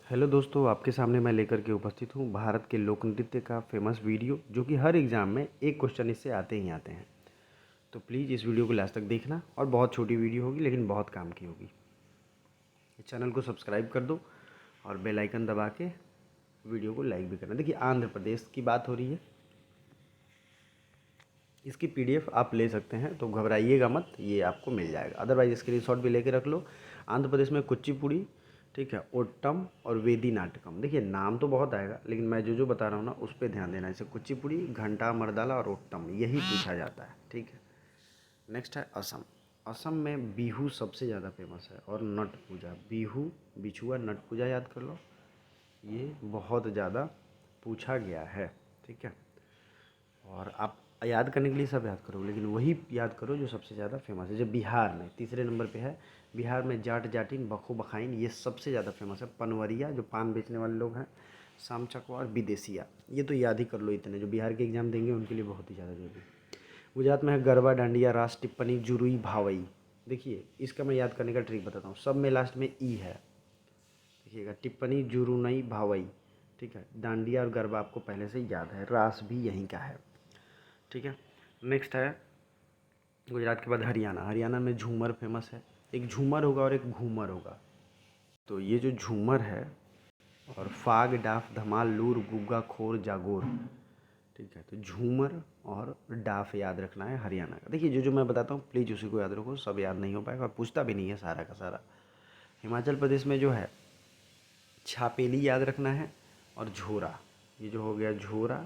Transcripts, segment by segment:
Hello दोस्तों, आपके सामने मैं लेकर के उपस्थित हूँ भारत के लोक नृत्य का फेमस वीडियो, जो कि हर एग्ज़ाम में एक क्वेश्चन इससे आते ही आते हैं। तो प्लीज़ इस वीडियो को लास्ट तक देखना, और बहुत छोटी वीडियो होगी लेकिन बहुत काम की होगी। चैनल को सब्सक्राइब कर दो और बेल आइकन दबा के वीडियो को लाइक भी करना। देखिए, आंध्र प्रदेश की बात हो रही है। इसकी पीडीएफ आप ले सकते हैं, तो घबराइएगा मत, ये आपको मिल जाएगा। अदरवाइज स्क्रीनशॉट भी लेके रख लो। आंध्र प्रदेश में कुचिपुड़ी, ठीक है, ओट्टम और वेदी नाटकम। देखिए, नाम तो बहुत आएगा लेकिन मैं जो जो बता रहा हूँ ना, उस पर ध्यान देना। जैसे कुचिपुड़ी, घंटा मर्दाला और ओट्टम, यही पूछा जाता है, ठीक है। नेक्स्ट है असम। असम में बिहू सबसे ज़्यादा फेमस है, और नट पूजा। बिहू, बिछुआ, नट पूजा याद कर लो, ये बहुत ज़्यादा पूछा गया है, ठीक है। और आप याद करने के लिए सब याद करो, लेकिन वही याद करो जो सबसे ज़्यादा फेमस है। जो बिहार में तीसरे नंबर पे है, बिहार में जाट जाटिन, बखो बखाइन, ये सबसे ज़्यादा फेमस है। पनवरिया, जो पान बेचने वाले लोग हैं, शाम चकवा और विदेशिया, ये तो याद ही कर लो। इतने जो बिहार के एग्जाम देंगे उनके लिए बहुत ही ज़्यादा जरूरी। गुजरात में है गरबा, डांडिया, रास, टिप्पणी, जुरुई, भावई। देखिए, इसका मैं याद करने का ट्रिक बताता हूँ। सब में लास्ट में ई है, देखिएगा। टिप्पणी, जुरुनई, भावई, ठीक है। डांडिया और गरबा आपको पहले से याद है। रास भी यहीं का है, ठीक है। नेक्स्ट है गुजरात के बाद हरियाणा। हरियाणा में झूमर फेमस है। एक झूमर होगा और एक घूमर होगा। तो ये जो झूमर है, और फाग, डाफ, धमाल, लूर, गुग्गा, खोर, जागोर, ठीक है। तो झूमर और डाफ याद रखना है हरियाणा का। देखिए, जो जो मैं बताता हूँ प्लीज़ उसी को याद रखो, सब याद नहीं हो पाएगा और पूछता भी नहीं है सारा का सारा। हिमाचल प्रदेश में जो है, छापेली याद रखना है, और झोरा। ये जो हो गया झोरा,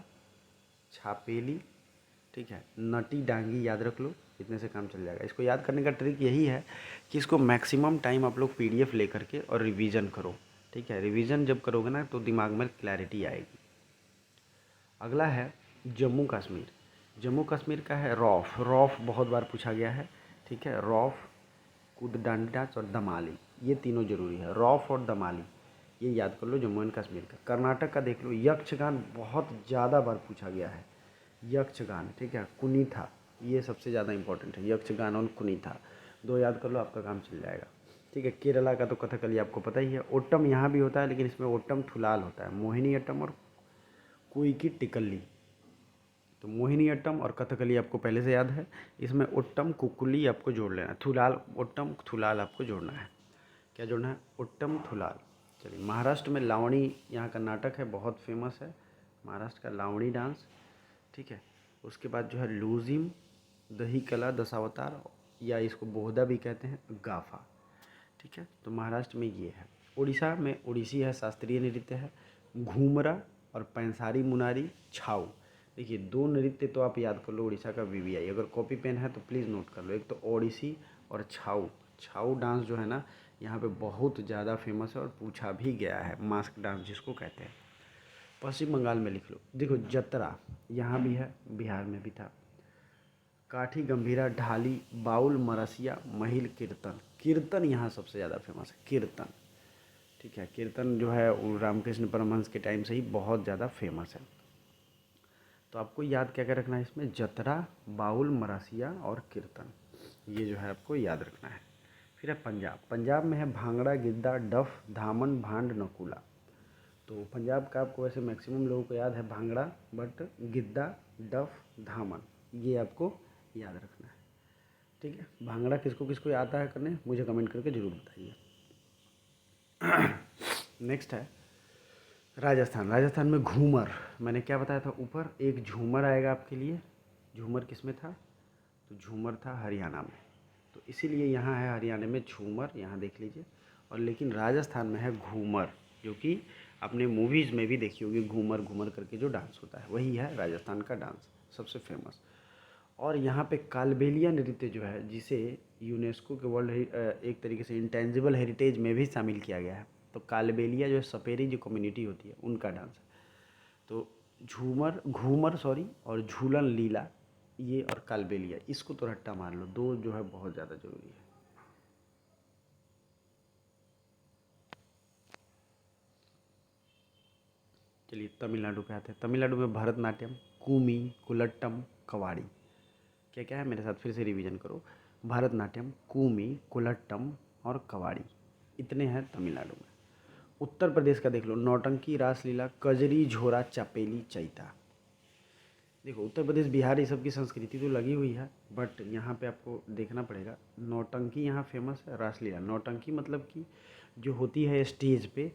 छापेली, ठीक है। नटी डांगी याद रख लो, इतने से काम चल जाएगा। इसको याद करने का ट्रिक यही है कि इसको मैक्सिमम टाइम आप लोग पीडीएफ ले करके और रिवीजन करो, ठीक है। रिवीजन जब करोगे ना, तो दिमाग में क्लैरिटी आएगी। अगला है जम्मू कश्मीर। जम्मू कश्मीर का है रौफ। रौफ बहुत बार पूछा गया है, ठीक है। रौफ, कूद, डांडी नाच और दमाली, ये तीनों जरूरी है। रौफ और दमाली ये याद कर लो जम्मू एंड कश्मीर का। कर्नाटक का देख लो, यक्षगान बहुत ज़्यादा बार पूछा गया है। यक्षगान, ठीक है। कुनीथा, ये सबसे ज़्यादा इंपॉर्टेंट है। यक्षगान और कुनीथा, दो याद कर लो, आपका काम चल जाएगा, ठीक है। केरला का तो कथकली आपको पता ही है। ओट्टम यहाँ भी होता है, लेकिन इसमें ओट्टम थुलाल होता है। मोहिनी अट्टम और कोई की टिकल्ली। तो मोहिनी अट्टम और कथकली आपको पहले से याद है। इसमें ओट्टम कुकुली आपको जोड़ लेना है। थुलाल, ओट्टम थुलाल आपको जोड़ना है। क्या जोड़ना है? ओट्टम थुलाल। चलिए, महाराष्ट्र में लावणी यहाँ का नाटक है, बहुत फेमस है महाराष्ट्र का लावणी डांस, ठीक है। उसके बाद जो है लूजिम, दही कला, दशावतार, या इसको बोहदा भी कहते हैं, गाफा, ठीक है। तो महाराष्ट्र में ये है। उड़ीसा में ओडिसी है, शास्त्रीय नृत्य है। घूमरा और पैंसारी मुनारी, छाऊ। देखिए, दो नृत्य तो आप याद कर लो उड़ीसा का, वीवीआई। अगर कॉपी पेन है तो प्लीज़ नोट कर लो। एक तो ओडिसी और छाऊ। छाऊ डांस जो है ना, यहाँ पे बहुत ज़्यादा फेमस है और पूछा भी गया है, मास्क डांस जिसको कहते हैं। पश्चिम बंगाल में लिख लो, देखो जतरा यहाँ भी है, बिहार में भी था। काठी, गंभीरा, ढाली, बाउल, मरसिया, महिल, कीर्तन। कीर्तन यहाँ सबसे ज़्यादा फेमस है, कीर्तन, ठीक है। कीर्तन जो है वो रामकृष्ण परमहंस के टाइम से ही बहुत ज़्यादा फेमस है। तो आपको याद क्या क्या रखना है इसमें? जतरा, बाउल, मरासिया और कीर्तन, ये जो है आपको याद रखना है। फिर है पंजाब। पंजाब में है भांगड़ा, गिद्दा, डफ, धामन, भांड, नकूला। तो पंजाब का आपको वैसे मैक्सिमम लोगों को याद है भांगड़ा, बट गिद्दा, डफ, धामन, ये आपको याद रखना है, ठीक है। भांगड़ा किसको किसको आता है करने, मुझे कमेंट करके ज़रूर बताइए। नेक्स्ट है राजस्थान। राजस्थान में घूमर, मैंने क्या बताया था ऊपर, एक झूमर आएगा आपके लिए। झूमर किस में था? तो झूमर था हरियाणा में, तो इसीलिए यहाँ है हरियाणा में झूमर, यहाँ देख लीजिए। और लेकिन राजस्थान में है घूमर, जो कि आपने मूवीज़ में भी देखी होगी, घूमर घूमर करके जो डांस होता है, वही है राजस्थान का डांस सबसे फेमस। और यहाँ पे कालबेलिया नृत्य जो है, जिसे यूनेस्को के एक तरीके से इंटेंजिबल हेरिटेज में भी शामिल किया गया है। तो कालबेलिया जो है, सपेरी जो कम्युनिटी होती है, उनका डांस है। तो झूमर, घूमर सॉरी, और झूलन लीला, ये और कालबेलिया, इसको तो रट्टा मार लो, दो जो है बहुत ज़्यादा जरूरी है। चलिए, तमिलनाडु पे आते हैं। तमिलनाडु में भरतनाट्यम, कूमी, कुलट्टम, कवाड़ी। क्या क्या है मेरे साथ फिर से रिवीजन करो। भरतनाट्यम, कूमी, कुलट्टम और कवाड़ी, इतने हैं तमिलनाडु में। उत्तर प्रदेश का देख लो, नौटंकी, रासलीला, कजरी, झोरा, चपेली, चैता। देखो उत्तर प्रदेश, बिहार, ये सब की संस्कृति तो लगी हुई है, बट यहाँ पे आपको देखना पड़ेगा। नौटंकी यहाँ फेमस है, रासलीला, नौटंकी मतलब कि जो होती है स्टेज पे,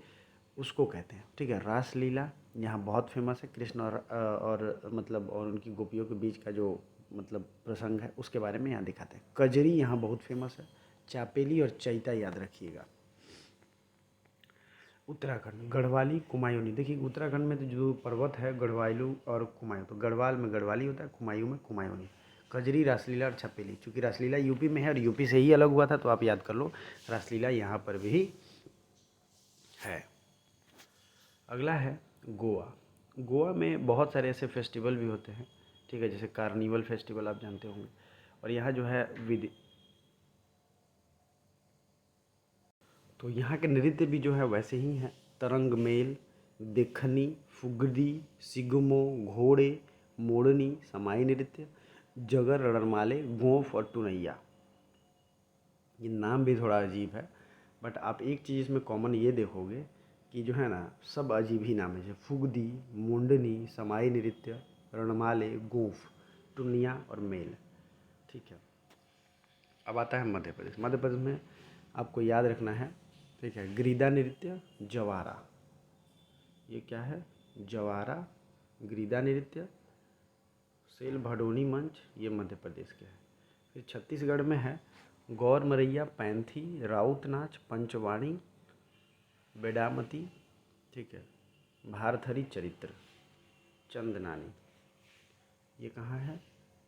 उसको कहते हैं, ठीक है। रासलीला यहाँ बहुत फेमस है, कृष्ण और मतलब और उनकी गोपियों के बीच का जो मतलब प्रसंग है, उसके बारे में यहाँ दिखाते हैं। कजरी यहाँ बहुत फेमस है, चापेली और चैता याद रखिएगा। उत्तराखंड, गढ़वाली, कुमायूनी। देखिए उत्तराखंड में तो जो पर्वत है गढ़वालू और कुमायूं, तो गढ़वाल में गढ़वाली होता है, कुमायूं में कुमायूनी। कजरी, रासलीला और छपेली, चूँकि रासलीला यूपी में है और यूपी से ही अलग हुआ था, तो आप याद कर लो रासलीला यहाँ पर भी है। अगला है गोवा। गोवा में बहुत सारे ऐसे फेस्टिवल भी होते हैं, ठीक है, जैसे कार्निवल फेस्टिवल आप जानते होंगे। और यहाँ जो है तो यहाँ के नृत्य भी जो है वैसे ही हैं। तरंग मेल, देखनी, फुगड़ी, सिगमो, घोड़े, मोड़नी, समाई नृत्य, जगर, रणमाले, गोंफ और टुनैया। ये नाम भी थोड़ा अजीब है, बट आप एक चीज़ इसमें कॉमन ये देखोगे कि जो है ना, सब अजीब ही नाम है, जैसे फुगदी, मुंडनी, समाई नृत्य, रणमाले, गोंफ, टुनिया और मेल, ठीक है। अब आता है मध्य प्रदेश। मध्य प्रदेश में आपको याद रखना है, ठीक है, ग्रीदा नृत्य, जवारा। ये क्या है? जवारा, ग्रीदा नृत्य, सेल भडोनी मंच, ये मध्य प्रदेश के है। फिर छत्तीसगढ़ में है गौर मरैया, पैंथी, राउत नाच, पंचवाणी, बेडामती, ठीक है, भारथरी चरित्र, चंदनानी। ये कहाँ है?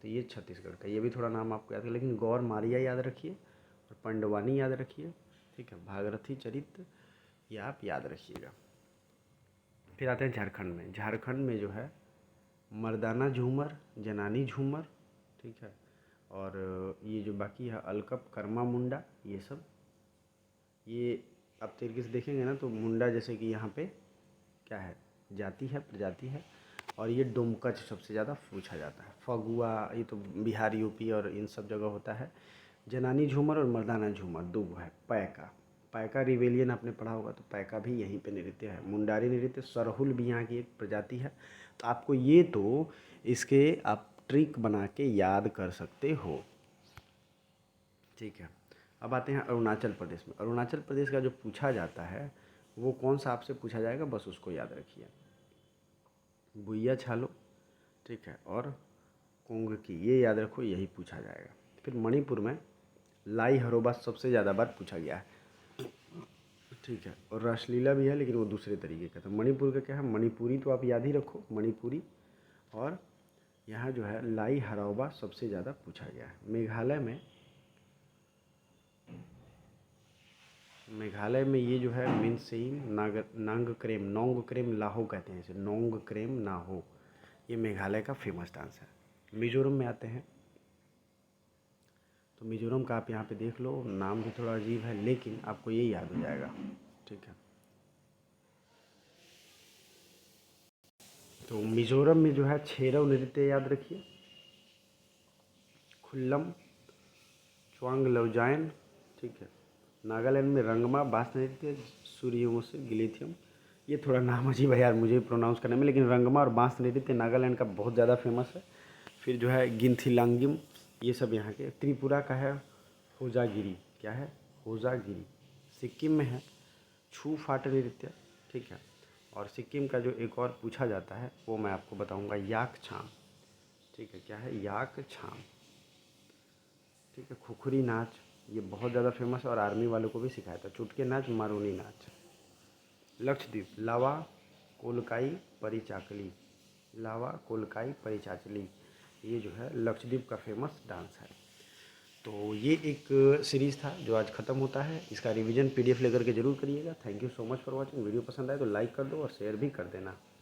तो ये छत्तीसगढ़ का। ये भी थोड़ा नाम आपको याद है, लेकिन गौर मारिया याद रखिए और पंडवानी याद रखिए, ठीक है। भागरथी चरित्र ये आप याद रखिएगा। फिर आते हैं झारखंड में। झारखंड में जो है मर्दाना झूमर, जनानी झूमर, ठीक है, और ये जो बाकी है अलकप, कर्मा मुंडा, ये सब, ये आप तरीके से देखेंगे ना तो मुंडा जैसे कि यहाँ पे क्या है, जाति है, प्रजाति है। और ये डोमकच सबसे ज़्यादा पूछा जाता है। फगुआ ये तो बिहार, यूपी और इन सब जगह होता है। जनानी झूमर और मर्दाना झूमर दो है। पैका, पैका रिवेलियन आपने पढ़ा होगा, तो पैका भी यहीं पे नृत्य है। मुंडारी नृत्य, सरहुल भी यहाँ की एक प्रजाति है। तो आपको ये तो इसके आप ट्रिक बना के याद कर सकते हो, ठीक है। अब आते हैं अरुणाचल प्रदेश में। अरुणाचल प्रदेश का जो पूछा जाता है वो कौन सा आपसे पूछा जाएगा, बस उसको याद रखिए। बुइया छालो, ठीक है, और कुंग की, ये याद रखो, यही पूछा जाएगा। फिर मणिपुर में लाई हरोबा सबसे ज़्यादा बार पूछा गया है, ठीक है, और रासलीला भी है, लेकिन वो दूसरे तरीके का। तो मणिपुर का क्या है, मणिपुरी तो आप याद ही रखो, मणिपुरी। और यहाँ जो है लाई हरोबा सबसे ज़्यादा पूछा गया है। मेघालय में ये जो है मिनसेइन, नांग क्रेम लाहो कहते हैं इसे, नोंग क्रेम नाहो, ये मेघालय का फेमस डांस है। मिजोरम में आते हैं, तो मिजोरम का आप यहाँ पे देख लो, नाम भी थोड़ा अजीब है, लेकिन आपको ये याद हो जाएगा, ठीक है। तो मिजोरम में जो है छेरव नृत्य याद रखिए, खुल्लम, च्वांग लवजायन, ठीक है। नागालैंड में रंगमा, बांस नृत्य, सूर्यवंशी, गिलेथियम, ये थोड़ा नाम अजीब है यार, मुझे प्रोनाउंस करने में, लेकिन रंगमा और बांस नृत्य नागालैंड का बहुत ज़्यादा फेमस है। फिर जो है गिनथिलांगिम, ये सब यहाँ के। त्रिपुरा का है होजागिरी, क्या है, होजागिरी। सिक्किम में है छू फाट नृत्य, ठीक है। और सिक्किम का जो एक और पूछा जाता है वो मैं आपको बताऊंगा, याक छाम, ठीक है, क्या है, याक छाम, ठीक है। खुखरी नाच, ये बहुत ज़्यादा फेमस है और आर्मी वालों को भी सिखाया था। चुटके नाच, मारूनी नाच। लक्षद्वीप, लावा, कोलकाई, परिचाकली, लावा, कोलकाई, परिचाचली, ये जो है लक्षद्वीप का फेमस डांस है। तो ये एक सीरीज़ था जो आज ख़त्म होता है। इसका रिवीजन पीडीएफ लेकर के जरूर करिएगा। Thank you so much for watching. Video पसंद आए तो लाइक कर दो और शेयर भी कर देना।